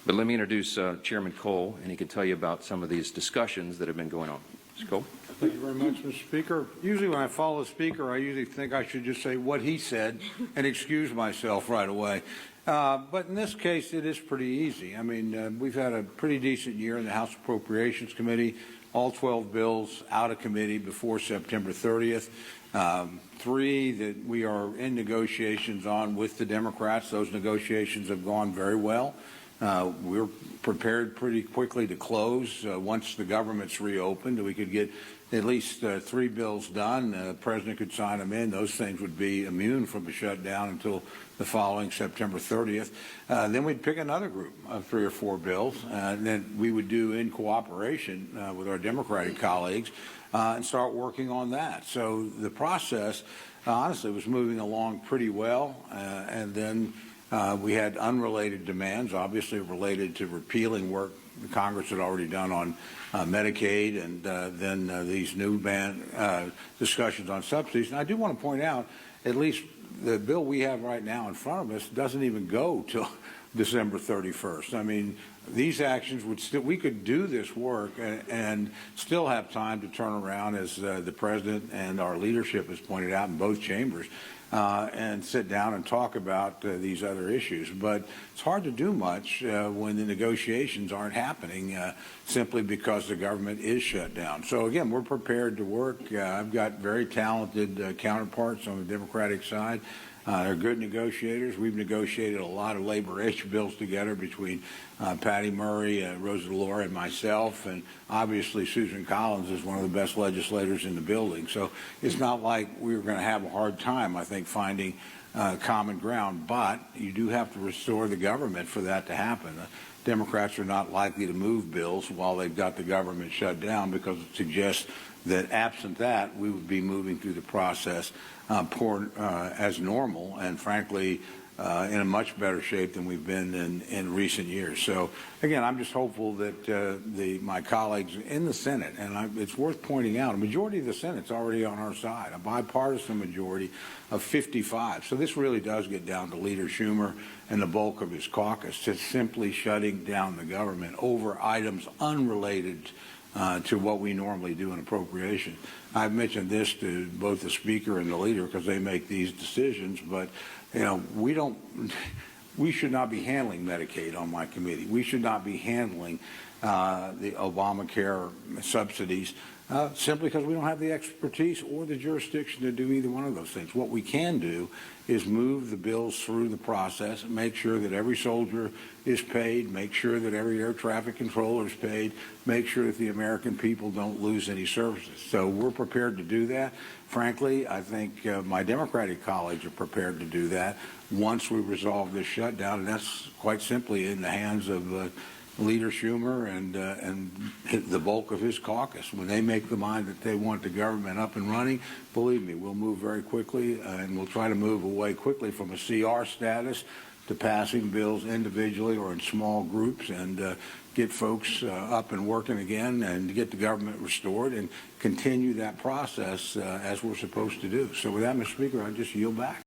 But let me introduce Chairman Cole, and he can tell you about some of these discussions that have been going on. Mr. Cole. Thank you very much, Mr. Speaker. Usually when I follow the Speaker, I usually think I should just say what he said and excuse myself right away. But in this case, it is pretty easy. I mean, we've had a pretty decent year in the House Appropriations Committee, all 12 bills out of committee before September 30th. 3 that we are in negotiations on with the Democrats. Those negotiations have gone very well. We're prepared pretty quickly to close once the government's reopened. We could get at least 3 bills done. The President could sign them in. Those things would be immune from a shutdown until the following September 30th. Then we'd pick another group of 3 or 4 bills that we would do in cooperation with our Democratic colleagues and start working on that. So the process, honestly, was moving along pretty well. And then we had unrelated demands, obviously related to repealing work the Congress had already done on Medicaid, and then these new discussions on subsidies. And I do want to point out, at least the bill we have right now in front of us doesn't even go till December 31st. I mean, these actions would still, we could do this work and still have time to turn around, as the President and our leadership has pointed out in both chambers, and sit down and talk about these other issues. But it's hard to do much when the negotiations aren't happening simply because the government is shut down. So again, we're prepared to work. I've got very talented counterparts on the Democratic side. They're good negotiators. We've negotiated a lot of labor issue bills together between Patty Murray, Rosa DeLauro, and myself, and obviously Susan Collins is one of the best legislators in the building. So it's not like we're going to have a hard time, I think, finding common ground, but you do have to restore the government for that to happen. Democrats are not likely to move bills while they've got the government shut down, because it suggests that absent that, we would be moving through the process as normal, and frankly in a much better shape than we've been in recent years. So again, I'm just hopeful that my colleagues in the Senate, and it's worth pointing out, a majority of the Senate's already on our side, a bipartisan majority of 55. So this really does get down to Leader Schumer and the bulk of his caucus just simply shutting down the government over items unrelated to what we normally do in appropriation. I've mentioned this to both the Speaker and the Leader because they make these decisions, but you know, we should not be handling Medicaid on my committee. We should not be handling the Obamacare subsidies simply because we don't have the expertise or the jurisdiction to do either one of those things. What we can do is move the bills through the process and make sure that every soldier is paid, make sure that every air traffic controller is paid, make sure that the American people don't lose any services. So we're prepared to do that. Frankly, I think my Democratic colleagues are prepared to do that once we resolve this shutdown, and that's quite simply in the hands of Leader Schumer and the bulk of his caucus. When they make the mind that they want the government up and running, believe me, we'll move very quickly, and we'll try to move away quickly from a CR status to passing bills individually or in small groups, and get folks up and working again, and get the government restored and continue that process as we're supposed to do. So with that, Mr. Speaker, I just yield back.